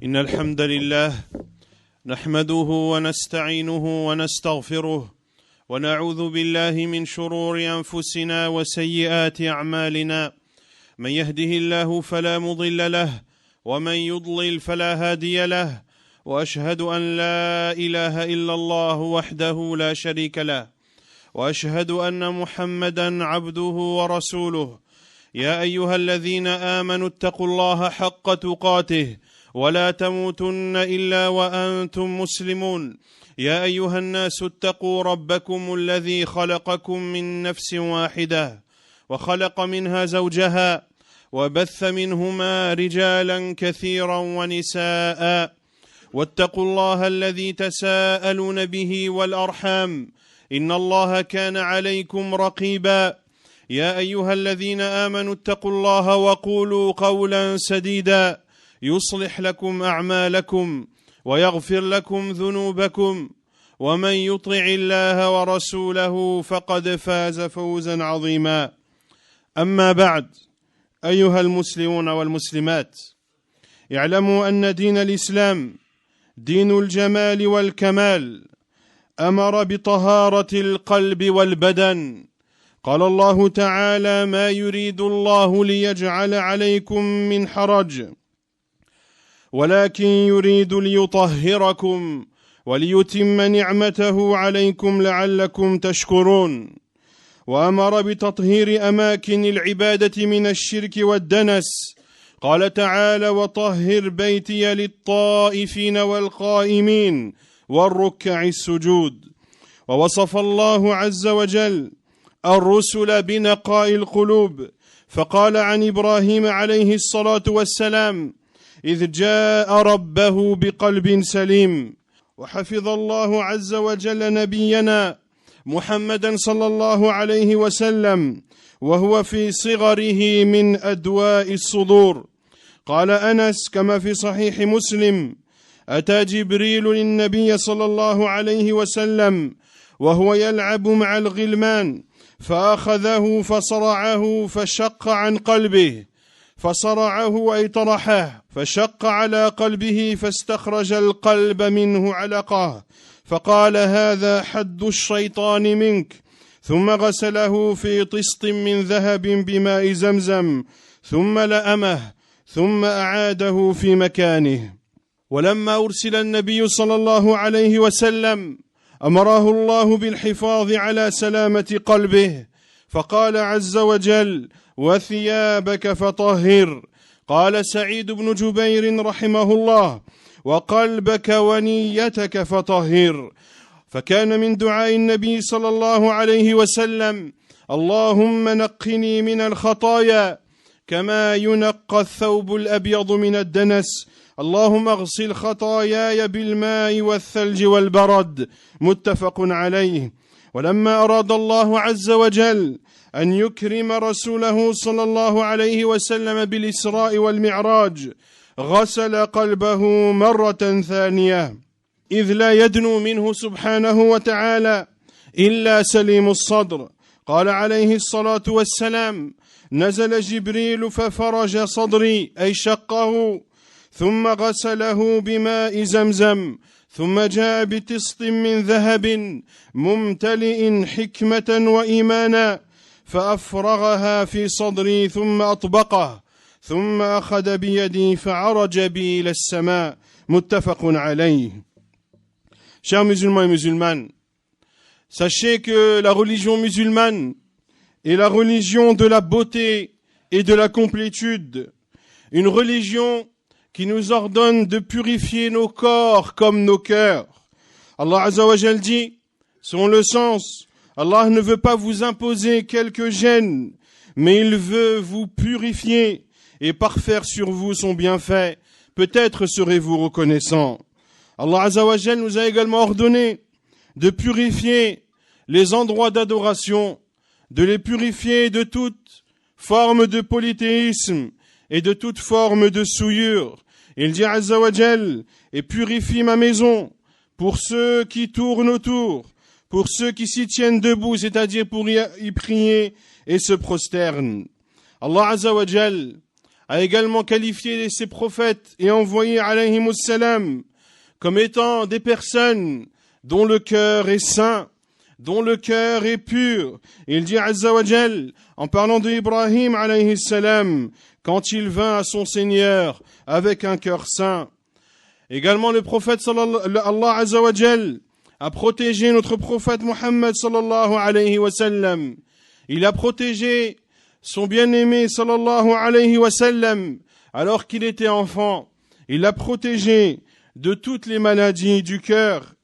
إن الحمد لله نحمده ونستعينه ونستغفره ونعوذ بالله من شرور أنفسنا وسيئات أعمالنا. من يهده الله فلا مضل له ومن يضلل فلا هادي له، وأشهد أن لا إله إلا الله وحده لا شريك له، وأشهد أن محمدا عبده ورسوله. يا أيها الذين آمنوا اتقوا الله حق تقاته ولا تموتن إلا وأنتم مسلمون. يا أيها الناس اتقوا ربكم الذي خلقكم من نفس واحدة وخلق منها زوجها وبث منهما رجالا كثيرا ونساء، واتقوا الله الذي تساءلون به والأرحام إن الله كان عليكم رقيبا. يا أيها الذين آمنوا اتقوا الله وقولوا قولا سديدا يصلح لكم أعمالكم ويغفر لكم ذنوبكم، ومن يطع الله ورسوله فقد فاز فوزا عظيما. أما بعد، أيها المسلمون والمسلمات، اعلموا أن دين الإسلام دين الجمال والكمال، أمر بطهارة القلب والبدن. قال الله تعالى: ما يريد الله ليجعل عليكم من حرج ولكن يريد ليطهركم وليتم نعمته عليكم لعلكم تشكرون. وأمر بتطهير أماكن العبادة من الشرك والدنس. قال تعالى: وطهر بيتي للطائفين والقائمين والركع السجود. ووصف الله عز وجل الرسل بنقاء القلوب، فقال عن إبراهيم عليه الصلاة والسلام: إذ جاء ربه بقلب سليم. وحفظ الله عز وجل نبينا محمدا صلى الله عليه وسلم وهو في صغره من أدواء الصدور. قال أنس كما في صحيح مسلم: أتى جبريل للنبي صلى الله عليه وسلم وهو يلعب مع الغلمان، فأخذه فصرعه فشق عن قلبه، فصرعه أي طرحه، فشق على قلبه فاستخرج القلب منه علقة، فقال: هذا حد الشيطان منك. ثم غسله في طست من ذهب بماء زمزم، ثم لأمه، ثم أعاده في مكانه. ولما أرسل النبي صلى الله عليه وسلم أمره الله بالحفاظ على سلامة قلبه، فقال عز وجل: وثيابك فطهر. قال سعيد بن جبير رحمه الله: وقلبك ونيتك فطهر. فكان من دعاء النبي صلى الله عليه وسلم: اللهم نقني من الخطايا كما ينقى الثوب الأبيض من الدنس، اللهم اغسل خطاياي بالماء والثلج والبرد. متفق عليه. ولما أراد الله عز وجل أن يكرم رسوله صلى الله عليه وسلم بالإسراء والمعراج غسل قلبه مرة ثانية، إذ لا يدنو منه سبحانه وتعالى إلا سليم الصدر. قال عليه الصلاة والسلام: نزل جبريل ففرج صدري أي شقه، ثم غسله بماء زمزم، ثم جاء بطست من ذهب ممتلئ حكمة وإيمانا فأفرغها في صدري ثم أطبقه، ثم أخذ بيدي فعرج بي إلى السماء. متفق عليه. Chers musulmans et musulmanes, sachez que la religion musulmane est la religion de la beauté et de la complétude, une religion qui nous ordonne de purifier nos corps comme nos cœurs. Allah Azza wa Jal dit, selon le sens, Allah ne veut pas vous imposer quelques gênes, mais il veut vous purifier et parfaire sur vous son bienfait. Peut-être serez-vous reconnaissant. Allah Azza wa Jal nous a également ordonné de purifier les endroits d'adoration, de les purifier de toute forme de polythéisme et de toute forme de souillure. Il dit Azza wa Jal: et purifie ma maison pour ceux qui tournent autour, pour ceux qui s'y tiennent debout, c'est-à-dire pour y prier et se prosternent. Allah Azza wa Jal a également qualifié ses prophètes et envoyé alayhimus salam comme étant des personnes dont le cœur est saint, dont le cœur est pur. Il dit Azza wa Jal, en parlant de Ibrahim alayhi salam, quand il vint à son Seigneur avec un cœur saint. Également le prophète Allah Azza wa Jal a protégé notre prophète Muhammad sallallahu alayhi wa sallam. Il a protégé son bien-aimé sallallahu alayhi wa sallam alors qu'il était enfant. Il l'a protégé de toutes les maladies du cœur.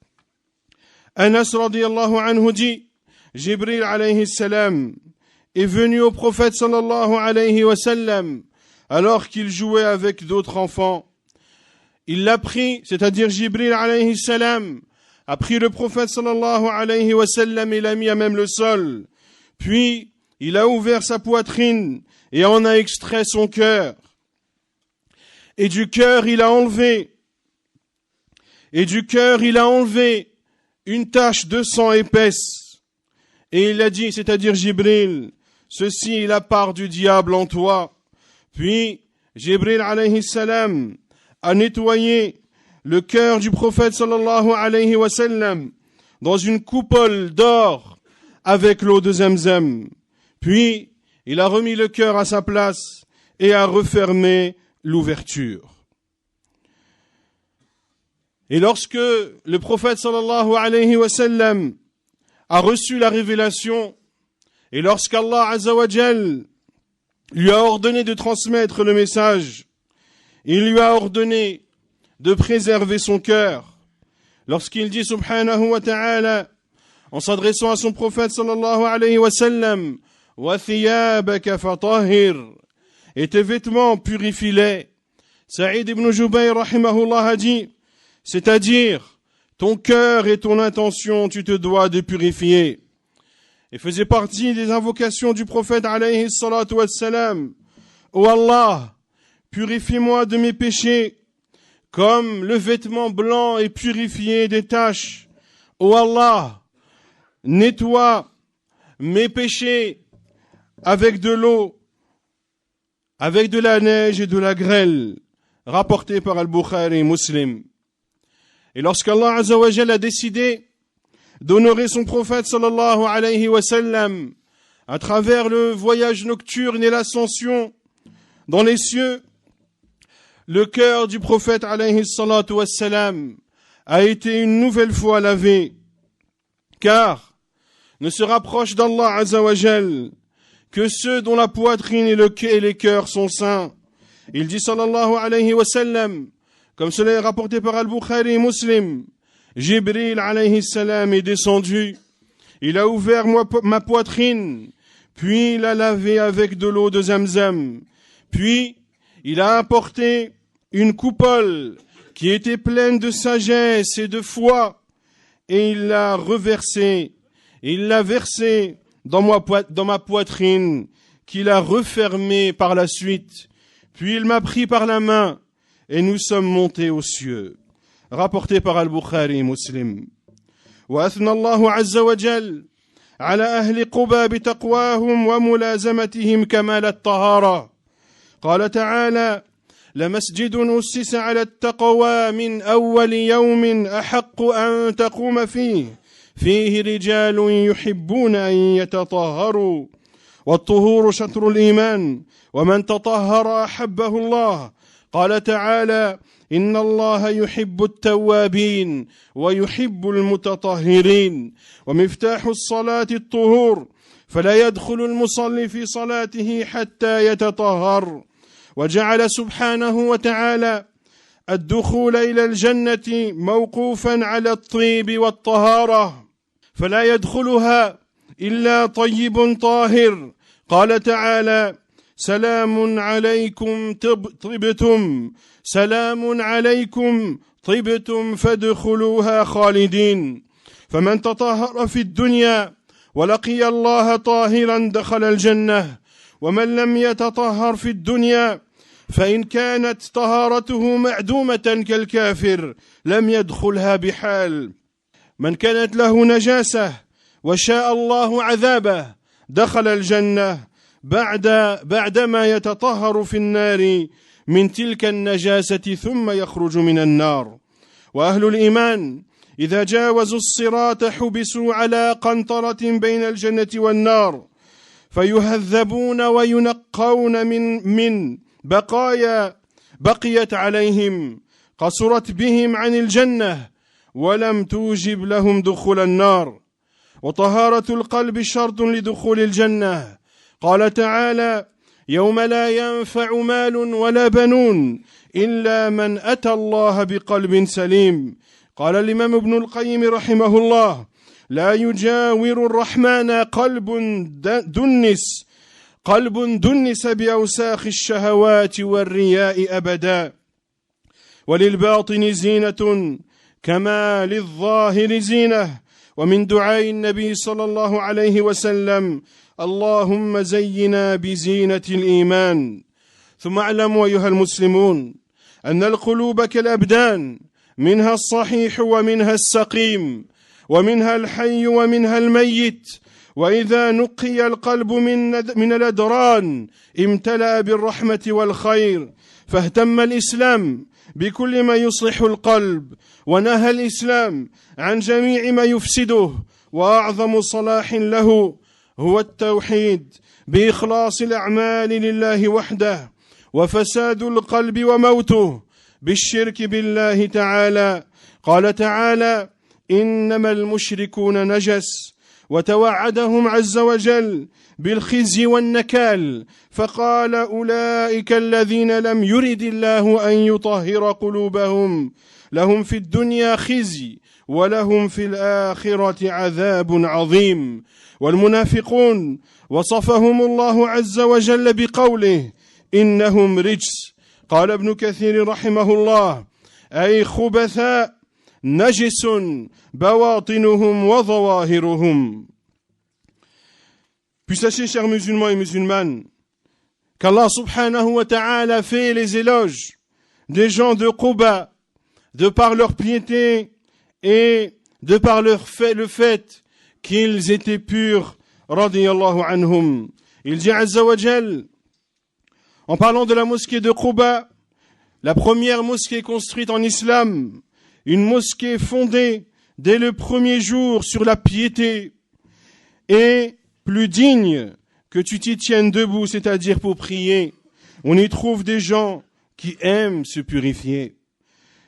Anas radiyallahu anhu dit, Jibril alayhi salam est venu au prophète sallallahu alayhi wa sallam alors qu'il jouait avec d'autres enfants. Il l'a pris, c'est-à-dire Jibril alayhi salam a pris le prophète sallallahu alayhi wa sallam et l'a mis à même le sol. Puis, il a ouvert sa poitrine et en a extrait son cœur. Et du cœur, il a enlevé une tache de sang épaisse. Et il a dit, c'est-à-dire Jibril, ceci est la part du diable en toi. Puis, Jibril alayhi salam a nettoyé le cœur du prophète sallallahu alayhi wa sallam dans une coupole d'or avec l'eau de Zamzam. Puis, il a remis le cœur à sa place et a refermé l'ouverture. Et lorsque le prophète sallallahu alayhi wa sallam a reçu la révélation, et lorsqu'Allah Azza wa Jal lui a ordonné de transmettre le message, il lui a ordonné de préserver son cœur. Lorsqu'il dit subhanahu wa ta'ala, en s'adressant à son prophète sallallahu alayhi wa sallam, wa thiyabaka fatahhir, et tes vêtements purifie-les. Saïd ibn Jubayr rahimahullah a dit, c'est-à-dire ton cœur et ton intention, tu te dois de purifier. Et faisait partie des invocations du prophète alayhi salatu wassalam. Ô Allah, purifie-moi de mes péchés, comme le vêtement blanc est purifié des taches. Ô Allah, nettoie mes péchés avec de l'eau, avec de la neige et de la grêle, rapporté par Al-Bukhari et Muslim. Et lorsqu'Allah Azza wa Jalla a décidé d'honorer son prophète sallallahu alayhi wa sallam à travers le voyage nocturne et l'ascension dans les cieux, le cœur du prophète alayhi salatu wa sallam a été une nouvelle fois lavé, car ne se rapproche d'Allah Azza wa Jalla que ceux dont la poitrine et les cœurs sont saints. Il dit sallallahu alayhi wa sallam, comme cela est rapporté par Al-Bukhari et Muslim, Jibril alayhi salam est descendu, il a ouvert ma poitrine, puis il a lavé avec de l'eau de Zamzam, puis il a apporté une coupole qui était pleine de sagesse et de foi, et il l'a reversée, il l'a versée dans ma poitrine, qu'il a refermée par la suite, puis il m'a pris par la main, et nous sommes montés aux cieux. Rapporté par Al-Bukhari et Muslim. وأثنى الله عز وجل على أهل قبى بتقواهم وملازمتهم كمال الطهارة. قال تعالى: لمسجد أسس على التقوى من أول يوم أحق أن تقوم فيه رجال يحبون أن يتطهروا والطهور شطر الإيمان ومن تطهر أحبه الله. قال تعالى: إن الله يحب التوابين ويحب المتطهرين ومفتاح الصلاة الطهور فلا يدخل المصلي في صلاته حتى يتطهر. وجعل سبحانه وتعالى الدخول إلى الجنة موقوفا على الطيب والطهارة فلا يدخلها إلا طيب طاهر. قال تعالى: سلام عليكم طبتم سلام عليكم طبتم فادخلوها خالدين. فمن تطهر في الدنيا ولقي الله طاهرا دخل الجنة ومن لم يتطهر في الدنيا فإن كانت طهارته معدومة كالكافر لم يدخلها بحال. من كانت له نجاسة وشاء الله عذابه دخل الجنة بعدما يتطهر في النار من تلك النجاسة ثم يخرج من النار. وأهل الإيمان إذا جاوزوا الصراط حبسوا على قنطرة بين الجنة والنار، فيهذبون وينقون من بقايا بقيت عليهم قصرت بهم عن الجنة ولم توجب لهم دخول النار. وطهارة القلب شرط لدخول الجنة. قال تعالى: يوم لا ينفع مال ولا بنون إلا من أتى الله بقلب سليم. قال الإمام ابن القيم رحمه الله: لا يجاور الرحمن قلب دنس بأوساخ الشهوات والرياء أبدا. وللباطن زينة كما للظاهر زينة. ومن دعاء النبي صلى الله عليه وسلم: اللهم زينا بزينة الإيمان. ثم اعلموا أيها المسلمون أن القلوب كالأبدان، منها الصحيح ومنها السقيم، ومنها الحي ومنها الميت. وإذا نقي القلب من الأدران امتلأ بالرحمة والخير. فاهتم الإسلام بكل ما يصلح القلب، ونهى الإسلام عن جميع ما يفسده. وأعظم صلاح له هو التوحيد بإخلاص الأعمال لله وحده، وفساد القلب وموته بالشرك بالله تعالى. قال تعالى: إنما المشركون نجس، وتوعدهم عز وجل بالخزي والنكال، فقال: أولئك الذين لم يرد الله أن يطهر قلوبهم لهم في الدنيا خزي ولهم في الآخرة عذاب عظيم. والمنافقون وصفهم الله عز وجل بقوله: إنهم رجس. قال ابن كثير رحمه الله: أي خبثاء نجس بواطنهم وظواهرهم. Puis sachez, chers musulmans et musulmanes, qu'Allah subhanahu wa ta'ala fait les éloges des gens de Quba de par leur piété et de par le fait qu'ils étaient purs, radiyallahu anhum. Il dit azza wa jal, en parlant de la mosquée de Quba, la première mosquée construite en islam, une mosquée fondée dès le premier jour sur la piété et plus digne que tu t'y tiennes debout, c'est-à-dire pour prier. On y trouve des gens qui aiment se purifier.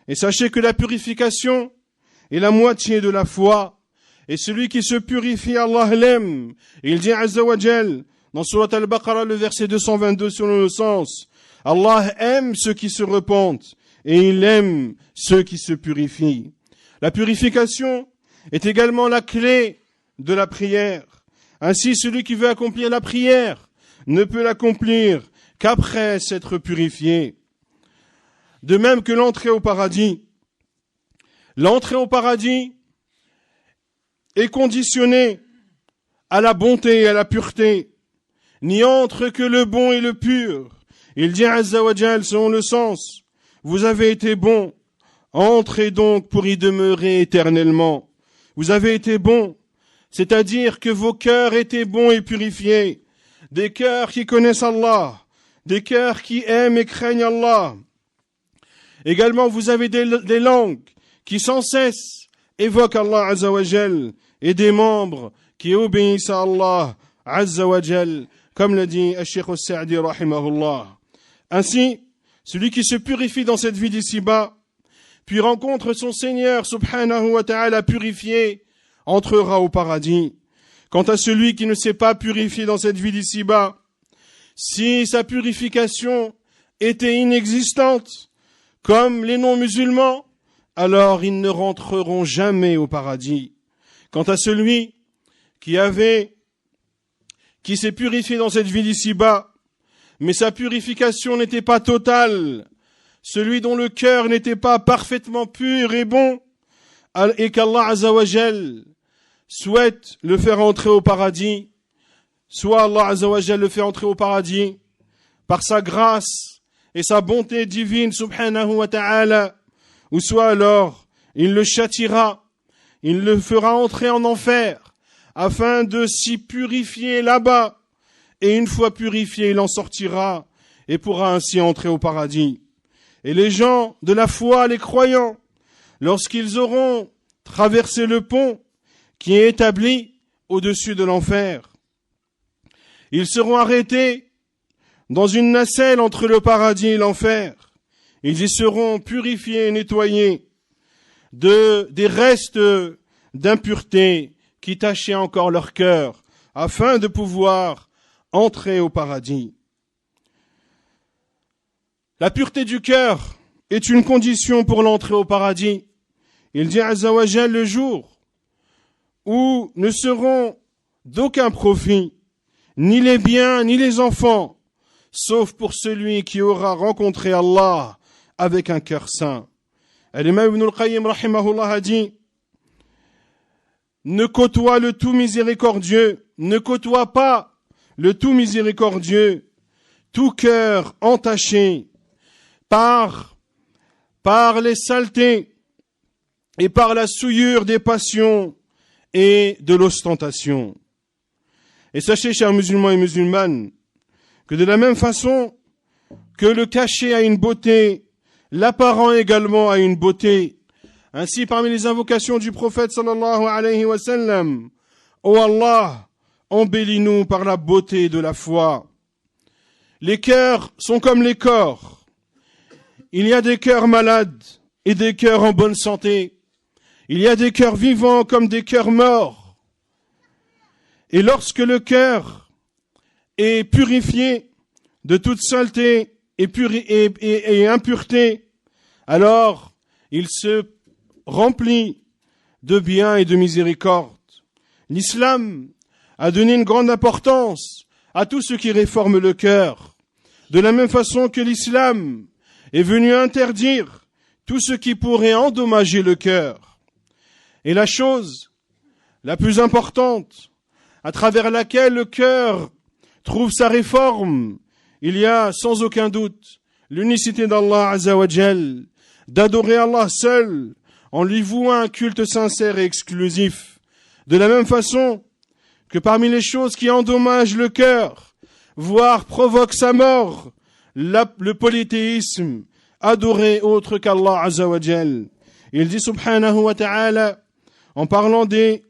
Et sachez que la purification est la moitié de la foi. Et celui qui se purifie, Allah l'aime. Il dit azza wa jal dans Surat Al-Baqarah, le verset 222 selon le sens: Allah aime ceux qui se repentent et il aime ceux qui se purifient. La purification est également la clé de la prière. Ainsi, celui qui veut accomplir la prière ne peut l'accomplir qu'après s'être purifié. De même que l'entrée au paradis. L'entrée au paradis est conditionnée à la bonté et à la pureté. N'y entre que le bon et le pur. Il dit azza wa jal selon le sens: vous avez été bons, entrez donc pour y demeurer éternellement. Vous avez été bons, c'est-à-dire que vos cœurs étaient bons et purifiés, des cœurs qui connaissent Allah, des cœurs qui aiment et craignent Allah. Également, vous avez des langues qui sans cesse évoquent Allah azza wa jal et des membres qui obéissent à Allah azza wa jal, comme l'a dit Al-Sheikh Al-Sa'di rahimahullah. Ainsi, celui qui se purifie dans cette vie d'ici-bas, puis rencontre son Seigneur subhanahu wa ta'ala purifié, entrera au paradis. Quant à celui qui ne s'est pas purifié dans cette vie d'ici-bas, si sa purification était inexistante, comme les non-musulmans, alors ils ne rentreront jamais au paradis. Quant à celui qui s'est purifié dans cette vie d'ici-bas, mais sa purification n'était pas totale, celui dont le cœur n'était pas parfaitement pur et bon, et qu'Allah azza wa jal souhaite le faire entrer au paradis, soit Allah azza wa jal le fait entrer au paradis par sa grâce et sa bonté divine subhanahu wa ta'ala, ou soit alors il le châtiera, il le fera entrer en enfer afin de s'y purifier là-bas et une fois purifié, il en sortira et pourra ainsi entrer au paradis. Et les gens de la foi, les croyants, lorsqu'ils auront traversé le pont qui est établi au-dessus de l'enfer, ils seront arrêtés dans une nacelle entre le paradis et l'enfer. Ils y seront purifiés et nettoyés des restes d'impureté qui tachaient encore leur cœur, afin de pouvoir entrer au paradis. La pureté du cœur est une condition pour l'entrée au paradis. Il dit Azza wa Jal, le jour où ne seront d'aucun profit, ni les biens, ni les enfants, sauf pour celui qui aura rencontré Allah avec un cœur saint. L'imam Ibn al-Qayyim rahimahullah a dit: ne côtoie le tout miséricordieux, ne côtoie pas le tout miséricordieux, tout cœur entaché par les saletés et par la souillure des passions et de l'ostentation. Et sachez, chers musulmans et musulmanes, que de la même façon que le caché a une beauté, l'apparent également a une beauté. Ainsi, parmi les invocations du prophète sallallahu alayhi wa sallam, ô Allah, embellis-nous par la beauté de la foi. Les cœurs sont comme les corps. Il y a des cœurs malades et des cœurs en bonne santé. Il y a des cœurs vivants comme des cœurs morts. Et lorsque le cœur est purifié de toute saleté et impureté, alors il se remplit de bien et de miséricorde. L'islam a donné une grande importance à tout ce qui réforme le cœur, de la même façon que l'islam est venu interdire tout ce qui pourrait endommager le cœur. Et la chose la plus importante à travers laquelle le cœur trouve sa réforme, il y a sans aucun doute l'unicité d'Allah Azza wa Jal, d'adorer Allah seul en lui vouant un culte sincère et exclusif. De la même façon que parmi les choses qui endommagent le cœur, voire provoquent sa mort, le polythéisme, adorer autre qu'Allah Azza wa Jal. Il dit subhanahu wa ta'ala, en parlant des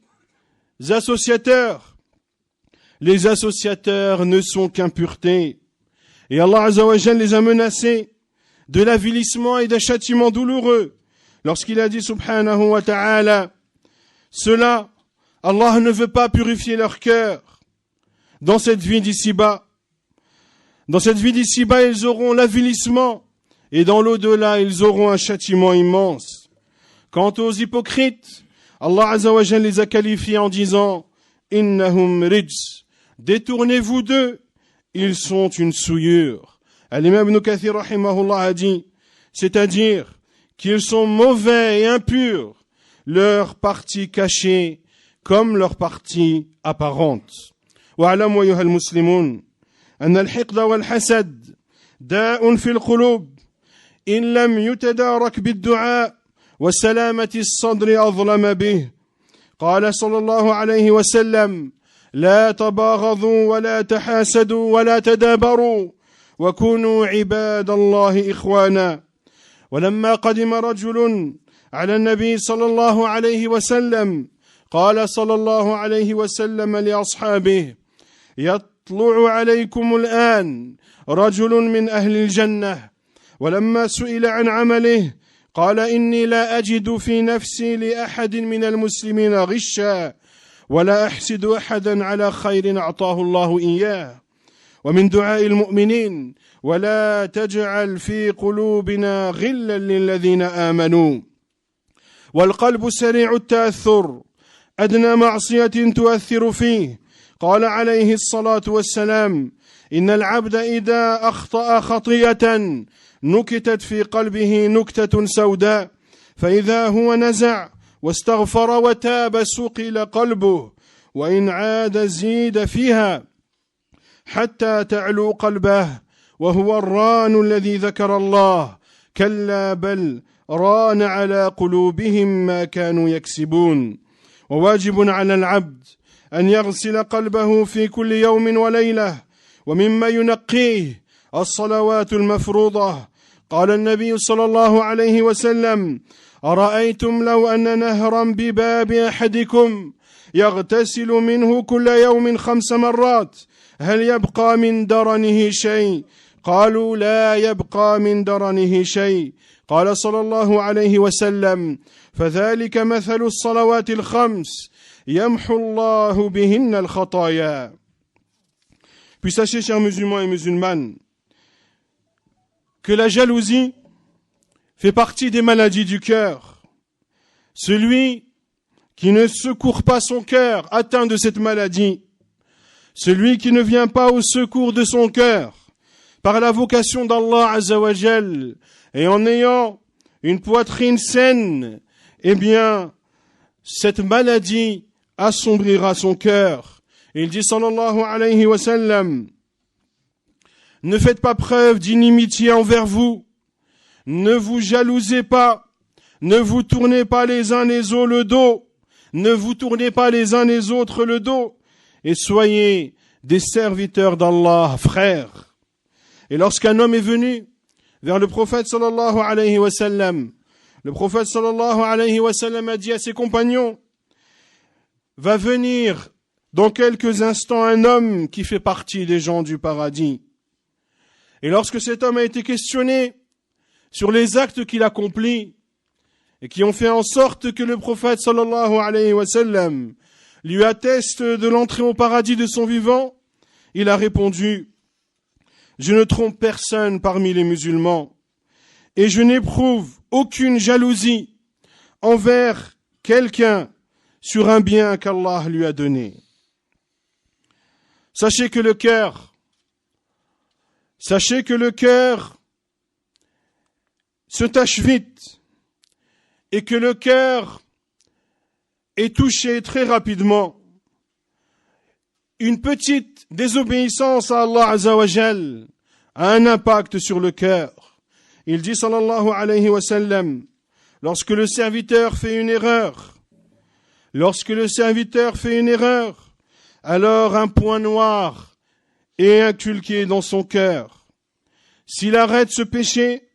associateurs, les associateurs ne sont qu'impureté. Et Allah Azza wa Jal les a menacés de l'avilissement et d'un châtiment douloureux lorsqu'il a dit subhanahu wa ta'ala, cela, Allah ne veut pas purifier leur cœur dans cette vie d'ici-bas. Dans cette vie d'ici-bas, ils auront l'avilissement et dans l'au-delà, ils auront un châtiment immense. Quant aux hypocrites, Allah Azza wa Jal les a qualifiés en disant innahum rijs, détournez-vous d'eux, ils sont une souillure. Al-Imam Ibn Kathir rahimahullah a dit, c'est-à-dire qu'ils sont mauvais et impurs, leur partie cachée comme leur partie apparente. واعلموا أيها المسلمون أن الحقد والحسد داء في القلوب إن لم يتدارك بالدعاء وسلامة الصدر أظلم به. قال صلى الله عليه وسلم لا تباغضوا ولا تحاسدوا ولا تدابروا وكونوا عباد الله إخوانا. ولما قدم رجل على النبي صلى الله عليه وسلم قال صلى الله عليه وسلم لأصحابه يطلع عليكم الآن رجل من أهل الجنة. ولما سئل عن عمله قال إني لا أجد في نفسي لأحد من المسلمين غشا ولا أحسد أحدا على خير أعطاه الله إياه. ومن دعاء المؤمنين ولا تجعل في قلوبنا غلا للذين آمنوا. والقلب سريع التأثر، أدنى معصية تؤثر فيه. قال عليه الصلاة والسلام إن العبد إذا أخطأ خطيئة نكتت في قلبه نكتة سوداء فإذا هو نزع واستغفر وتاب سقل قلبه وإن عاد زيد فيها حتى تعلو قلبه وهو الران الذي ذكر الله كلا بل ران على قلوبهم ما كانوا يكسبون. وواجب على العبد أن يغسل قلبه في كل يوم وليلة ومما ينقيه الصلوات المفروضة. قال النبي صلى الله عليه وسلم: أرأيتم لو أن نهرا بباب أحدكم يغتسل منه كل يوم 5 مرات هل يبقى من درنه شيء؟ قالوا: لا يبقى من درنه شيء. قال صلى الله عليه وسلم: فذلك مثل الصلوات الخمس يمحو الله بهن الخطايا. Puis sachez, chers musulmans et musulmanes, que la jalousie fait partie des maladies du cœur. Celui qui ne secourt pas son cœur atteint de cette maladie. Celui qui ne vient pas au secours de son cœur par la vocation d'Allah Azza wa Jal et en ayant une poitrine saine, eh bien, cette maladie assombrira son cœur. Il dit sallallahu alayhi wa sallam: ne faites pas preuve d'inimitié envers vous, ne vous jalousez pas, ne vous tournez pas les uns les autres le dos, ne vous tournez pas les uns les autres le dos, et soyez des serviteurs d'Allah, frères. Et lorsqu'un homme est venu vers le prophète sallallahu alayhi wa sallam, le prophète sallallahu alayhi wa sallam a dit à ses compagnons: va venir dans quelques instants un homme qui fait partie des gens du paradis. Et lorsque cet homme a été questionné sur les actes qu'il accomplit et qui ont fait en sorte que le prophète sallallahu alayhi wa sallam lui atteste de l'entrée au paradis de son vivant, il a répondu: je ne trompe personne parmi les musulmans et je n'éprouve aucune jalousie envers quelqu'un sur un bien qu'Allah lui a donné. Sachez que le cœur se tâche vite et que le cœur est touché très rapidement. Une petite désobéissance à Allah Azza wa Jal a un impact sur le cœur. Il dit sallallahu alayhi wa sallam: lorsque le serviteur fait une erreur, alors un point noir est inculqué dans son cœur. S'il arrête ce péché,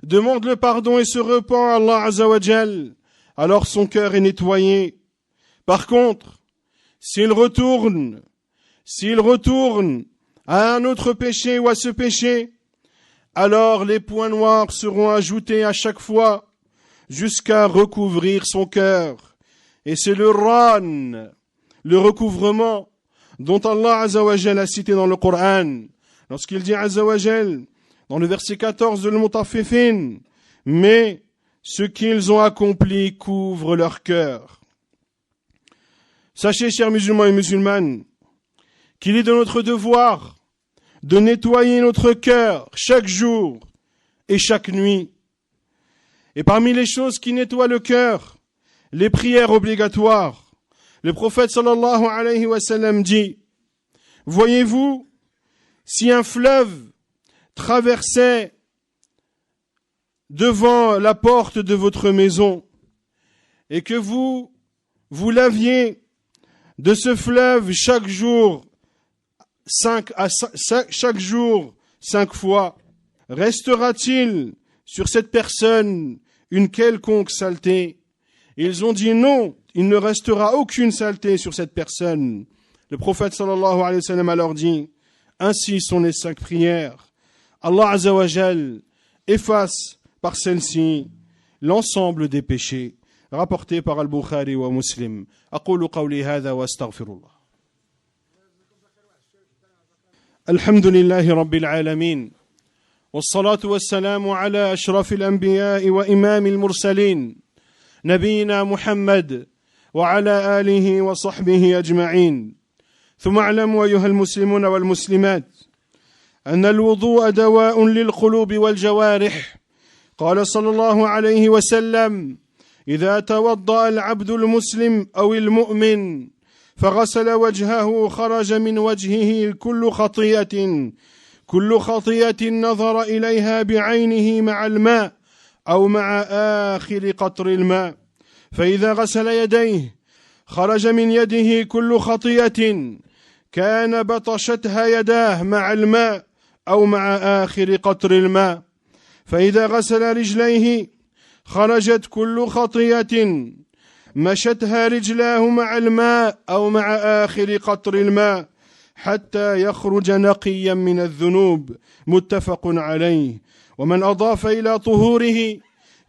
demande le pardon et se repent à Allah Azza wa Jal, alors son cœur est nettoyé. Par contre, s'il retourne à un autre péché ou à ce péché, alors les points noirs seront ajoutés à chaque fois jusqu'à recouvrir son cœur. Et c'est le ran, le recouvrement dont Allah Azza wa Jal a cité dans le Coran, lorsqu'il dit Azza wa Jal, dans le verset 14 de Al-Mutaffifin, mais ce qu'ils ont accompli couvre leur cœur. Sachez, chers musulmans et musulmanes, qu'il est de notre devoir de nettoyer notre cœur chaque jour et chaque nuit. Et parmi les choses qui nettoient le cœur, les prières obligatoires. Le prophète sallallahu alayhi wa sallam dit: voyez-vous, si un fleuve traversait devant la porte de votre maison et que vous laviez de ce fleuve chaque jour 5 fois, restera-t-il sur cette personne une quelconque saleté? Ils ont dit non, il ne restera aucune saleté sur cette personne. Le prophète sallallahu alayhi wa sallam a leur dit: ainsi sont les 5 prières. Allah Azza wa Jal efface par celle-ci l'ensemble des péchés. Rapporté par Al-Bukhari wa Muslim. أقول قولي هذا وأستغفر الله. الحمد لله رب العالمين والصلاة والسلام على أشرف الأنبياء وإمام المرسلين نبينا محمد وعلى آله وصحبه أجمعين. ثم اعلموا أيها المسلمون والمسلمات أن الوضوء دواء للقلوب والجوارح. قال صلى الله عليه وسلم: إذا توضأ العبد المسلم أو المؤمن فغسل وجهه خرج من وجهه كل خطيئة نظر إليها بعينه مع الماء أو مع آخر قطر الماء. فإذا غسل يديه خرج من يده كل خطيئة كان بطشتها يداه مع الماء أو مع آخر قطر الماء، فإذا غسل رجليه خرجت كل خطية مشتها رجلاه مع الماء أو مع آخر قطر الماء حتى يخرج نقيا من الذنوب، متفق عليه. ومن أضاف إلى طهوره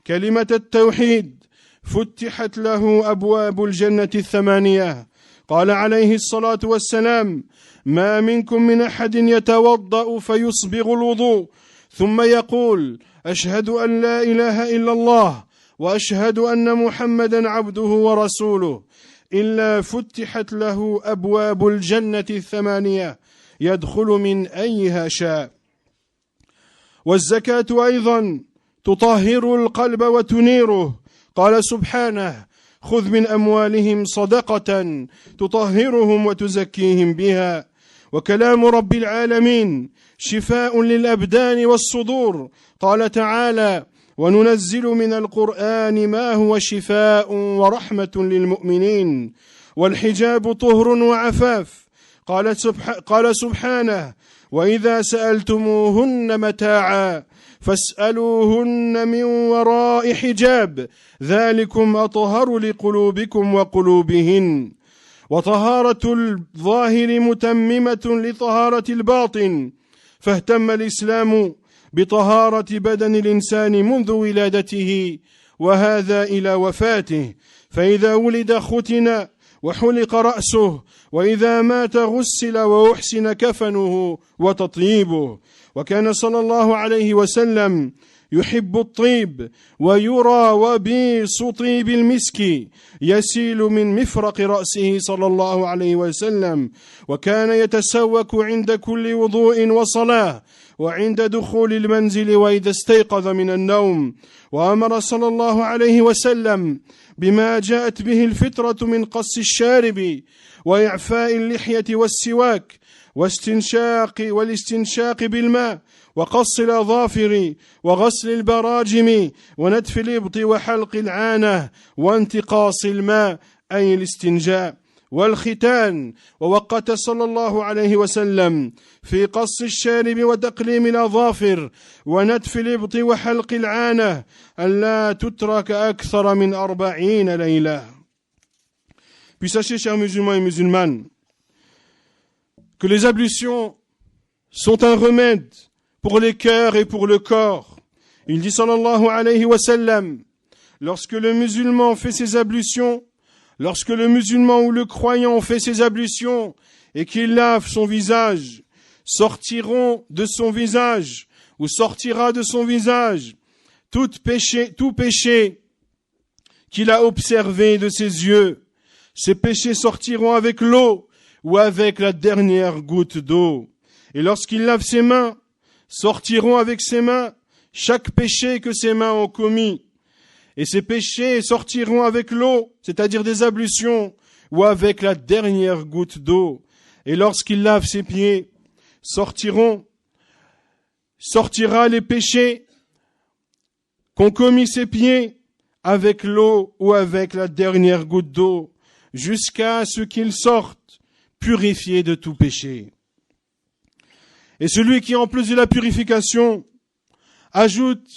كلمة التوحيد فتحت له أبواب الجنة الثمانية. قال عليه الصلاة والسلام: ما منكم من أحد يتوضأ فيصبغ الوضوء ثم يقول: أشهد أن لا إله إلا الله وأشهد أن محمدا عبده ورسوله، إلا فتحت له أبواب الجنة الثمانية يدخل من أيها شاء. والزكاة أيضا تطهر القلب وتنيره. قال سبحانه: خذ من أموالهم صدقة تطهرهم وتزكيهم بها. وكلام رب العالمين شفاء للأبدان والصدور. قال تعالى: وننزل من القرآن ما هو شفاء ورحمة للمؤمنين. والحجاب طهر وعفاف. قال سبحانه: وإذا سألتموهن متاعا فاسألوهن من وراء حجاب ذلكم أطهر لقلوبكم وقلوبهن. وطهارة الظاهر متممة لطهارة الباطن، فاهتم الإسلام بطهارة بدن الإنسان منذ ولادته وهذا إلى وفاته، فإذا ولد ختن وحلق رأسه، وإذا مات غسل وأحسن كفنه وتطييبه. وكان صلى الله عليه وسلم يحب الطيب، ويرى وبيص طيب المسك يسيل من مفرق رأسه صلى الله عليه وسلم، وكان يتسوك عند كل وضوء وصلاة وعند دخول المنزل وإذا استيقظ من النوم. وأمر صلى الله عليه وسلم بما جاءت به الفطرة من قص الشارب وإعفاء اللحية والسواك والاستنشاق بالماء وقص الأظافر وغسل البراجم ونتف الإبط وحلق العانة وانتقاص الماء أي الاستنجاء والختان. ووقت صلى الله عليه وسلم في قص الشارب وتقليم الأظافر ونتف الإبط وحلق العانة ألا تترك أكثر من 40 ليلة. Puis sachez, chers musulmans et musulmanes, que les ablutions sont un remède pour les cœurs et pour le corps. Il dit sallallahu alayhi wa sallam, lorsque le musulman fait ses ablutions, lorsque le musulman ou le croyant fait ses ablutions et qu'il lave son visage, sortiront de son visage ou sortira de son visage tout péché qu'il a observé de ses yeux. Ces péchés sortiront avec l'eau ou avec la dernière goutte d'eau. Et lorsqu'il lave ses mains, sortiront avec ses mains chaque péché que ses mains ont commis. Et ces péchés sortiront avec l'eau, c'est-à-dire des ablutions, ou avec la dernière goutte d'eau. Et lorsqu'il lave ses pieds, sortira les péchés qu'ont commis ses pieds avec l'eau ou avec la dernière goutte d'eau, jusqu'à ce qu'ils sortent purifiés de tout péché. Et celui qui, en plus de la purification, ajoute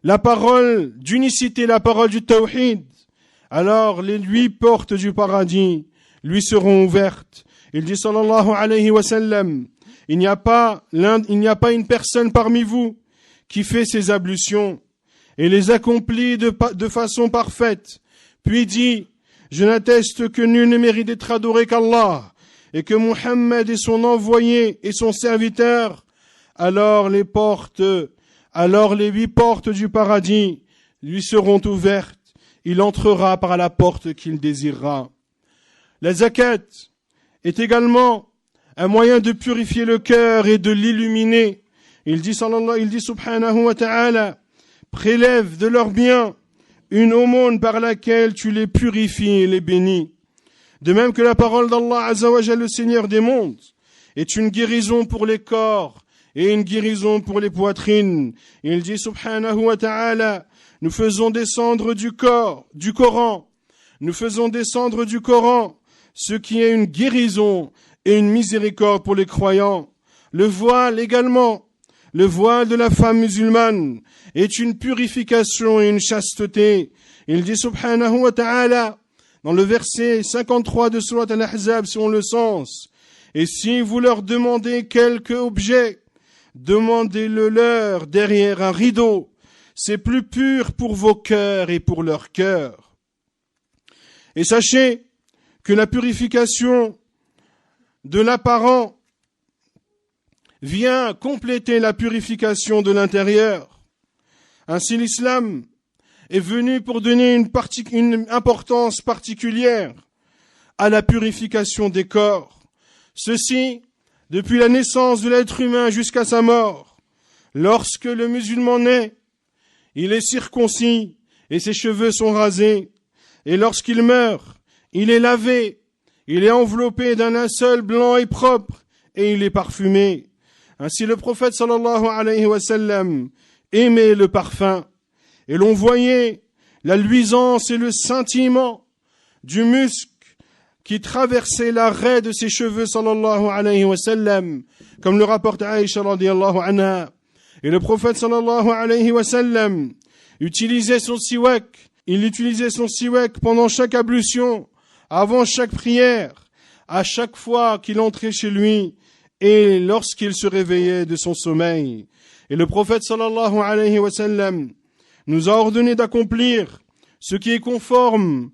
la parole d'unicité, la parole du tawhid, alors les 8 portes du paradis lui seront ouvertes. Il dit sallallahu alayhi wa sallam, il n'y a pas une personne parmi vous qui fait ses ablutions et les accomplit de façon parfaite, puis dit: je n'atteste que nul ne mérite d'être adoré qu'Allah, et que Muhammad est son envoyé et son serviteur, alors les 8 portes du paradis lui seront ouvertes. Il entrera par la porte qu'il désirera. La zakat est également un moyen de purifier le cœur et de l'illuminer. Il dit subhanahu wa ta'ala, prélève de leurs biens une aumône par laquelle tu les purifies et les bénis. De même que la parole d'Allah Azza wa Jalla, le Seigneur des mondes, est une guérison pour les corps et une guérison pour les poitrines. Il dit subhanahu wa ta'ala, nous faisons descendre du Coran, nous faisons descendre du Coran ce qui est une guérison et une miséricorde pour les croyants. Le voile également, le voile de la femme musulmane est une purification et une chasteté. Il dit subhanahu wa ta'ala dans le verset 53 de Surat Al-Ahzab selon le sens: et si vous leur demandez quelque objet, demandez-le leur derrière un rideau. C'est plus pur pour vos cœurs et pour leurs cœurs. Et sachez que la purification de l'apparent vient compléter la purification de l'intérieur. Ainsi, l'islam est venu pour donner une importance particulière à la purification des corps. Ceci, depuis la naissance de l'être humain jusqu'à sa mort. Lorsque le musulman naît, il est circoncis et ses cheveux sont rasés. Et lorsqu'il meurt, il est lavé, il est enveloppé d'un linceul blanc et propre et il est parfumé. Ainsi le prophète sallallahu alayhi wa sallam aimait le parfum et l'on voyait la luisance et le scintillement du musc qui traversait l'arrêt de ses cheveux sallallahu alayhi wa sallam, comme le rapporte Aïcha radiyallahu anha. Et le prophète sallallahu alayhi wa sallam utilisait son siwak. Il utilisait son siwak pendant chaque ablution, avant chaque prière, à chaque fois qu'il entrait chez lui et lorsqu'il se réveillait de son sommeil. Et le prophète sallallahu alayhi wa sallam nous a ordonné d'accomplir ce qui est conforme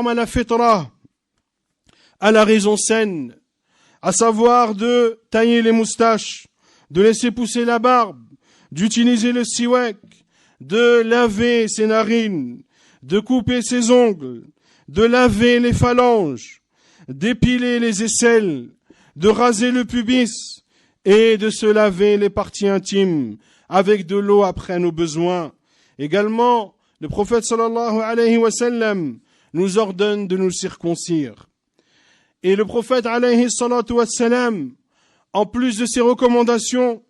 à la fitra, à la raison saine, à savoir de tailler les moustaches, de laisser pousser la barbe, d'utiliser le siwak, de laver ses narines, de couper ses ongles, de laver les phalanges, d'épiler les aisselles, de raser le pubis et de se laver les parties intimes avec de l'eau après nos besoins. Également, le prophète sallallahu alayhi wa sallam nous ordonne de nous circoncire. Et le prophète alayhi salatu wa sallam, en plus de ses recommandations,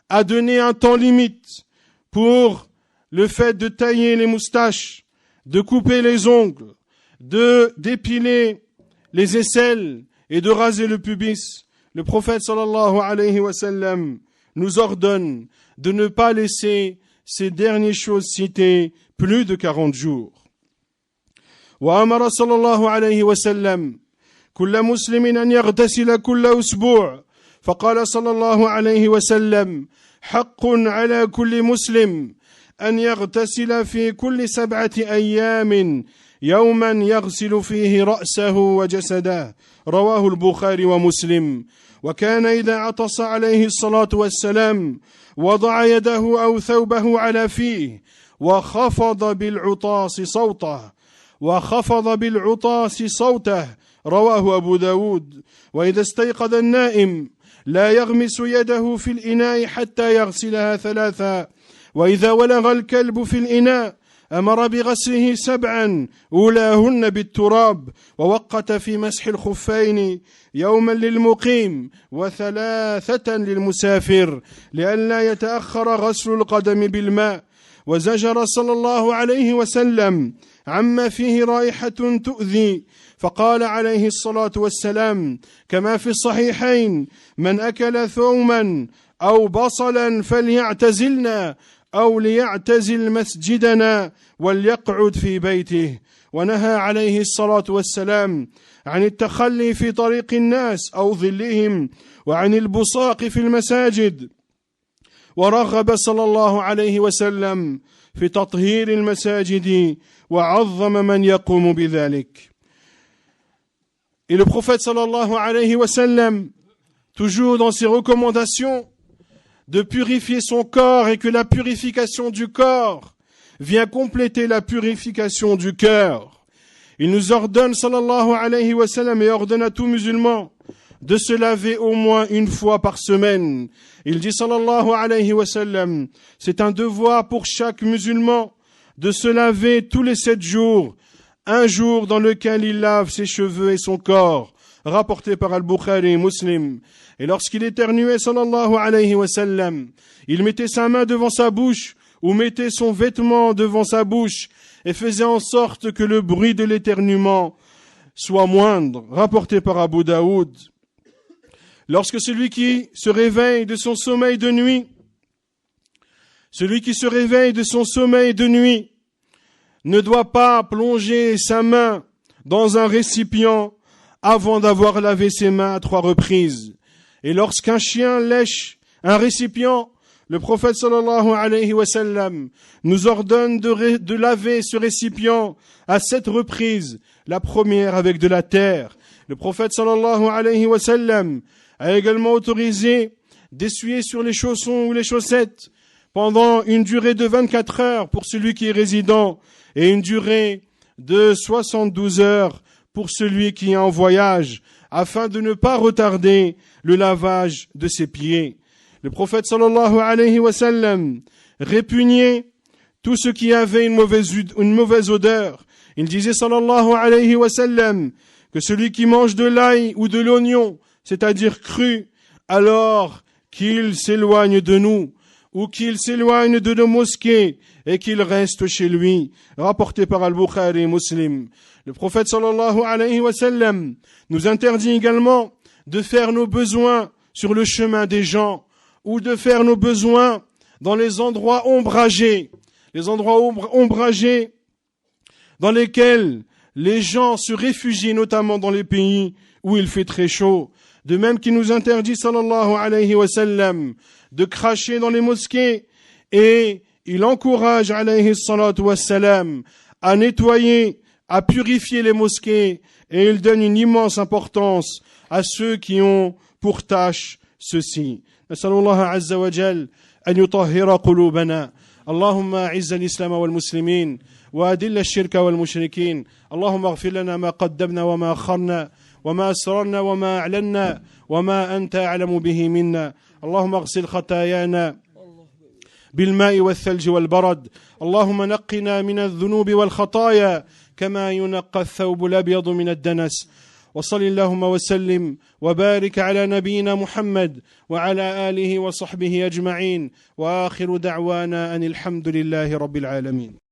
a donné un temps limite pour le fait de tailler les moustaches, de couper les ongles, d'épiler les aisselles et de raser le pubis. Le prophète sallallahu alayhi wa sallam nous ordonne de ne pas laisser ces dernières choses citées plus de 40 jours. وأمر صلى الله عليه وسلم كل مسلم أن يغتسل كل أسبوع فقال صلى الله عليه وسلم حق على كل مسلم أن يغتسل في كل 7 أيام يوما يغسل فيه رأسه وجسده رواه البخاري ومسلم. وكان إذا عطس عليه الصلاة والسلام وضع يده أو ثوبه على فيه وخفض بالعطاس صوته رواه أبو داود. وإذا استيقظ النائم لا يغمس يده في الإناء حتى يغسلها 3. وإذا ولغ الكلب في الإناء أمر بغسله 7 أولاهن بالتراب ووقت في مسح الخفين يوما للمقيم و3 للمسافر لئلا يتأخر غسل القدم بالماء. وزجر صلى الله عليه وسلم عما فيه رائحة تؤذي فقال عليه الصلاة والسلام كما في الصحيحين من أكل ثوما أو بصلا فليعتزلنا أو ليعتزل مسجدنا وليقعد في بيته. ونهى عليه الصلاة والسلام عن التخلي في طريق الناس أو ظلهم وعن البصاق في المساجد. ورغب صلى الله عليه وسلم في تطهير المساجد وعظم من يقوم بذلك. Et le prophète sallallahu alayhi wa sallam, toujours dans ses recommandations de purifier son corps et que la purification du corps vient compléter la purification du cœur. Il nous ordonne sallallahu alayhi wa sallam et ordonne à tout musulman de se laver au moins une fois par semaine. Il dit sallallahu alayhi wa sallam, c'est un devoir pour chaque musulman de se laver tous les 7 jours, un jour dans lequel il lave ses cheveux et son corps, rapporté par Al-Bukhari et Muslim. Et lorsqu'il éternuait sallallahu alayhi wa sallam, il mettait sa main devant sa bouche ou mettait son vêtement devant sa bouche et faisait en sorte que le bruit de l'éternuement soit moindre, rapporté par Abu Daoud. lorsque celui qui se réveille de son sommeil de nuit, ne doit pas plonger sa main dans un récipient avant d'avoir lavé ses mains à 3 reprises. Et lorsqu'un chien lèche un récipient, le prophète sallallahu alayhi wa sallam nous ordonne de laver ce récipient à 7 reprises, la première avec de la terre. Le prophète sallallahu alayhi wa sallam a également autorisé d'essuyer sur les chaussons ou les chaussettes pendant une durée de 24 heures pour celui qui est résident et une durée de 72 heures pour celui qui est en voyage, afin de ne pas retarder le lavage de ses pieds. Le prophète sallallahu alayhi wa sallam répugnait tout ce qui avait une mauvaise odeur. Il disait sallallahu alayhi wa sallam que celui qui mange de l'ail ou de l'oignon, c'est-à-dire cru, alors qu'il s'éloigne de nous, ou qu'il s'éloigne de nos mosquées et qu'il reste chez lui. Rapporté par Al-Bukhari et Muslim. Le prophète sallallahu alayhi wa sallam nous interdit également de faire nos besoins sur le chemin des gens ou de faire nos besoins dans les endroits ombragés. Les endroits ombragés dans lesquels les gens se réfugient, notamment dans les pays où il fait très chaud. De même qu'il nous interdit sallallahu alayhi wa sallam de cracher dans les mosquées, et il encourage alayhi salatu wa salam à nettoyer, à purifier les mosquées, et il donne une immense importance à ceux qui ont pour tâche ceci. Nasallallahu azza wa jal an yutahhira qulubana. اللهم أعز الإسلام والمسلمين وأذل الشرك والمشركين اللهم اغفر لنا ما قدمنا وما أخرنا وما أسررنا وما أعلنا وما أنت أعلم به منا اللهم اغسل خطايانا بالماء والثلج والبرد اللهم نقنا من الذنوب والخطايا كما ينقى الثوب الأبيض من الدنس وصل اللهم وسلم وبارك على نبينا محمد وعلى آله وصحبه أجمعين وآخر دعوانا أن الحمد لله رب العالمين.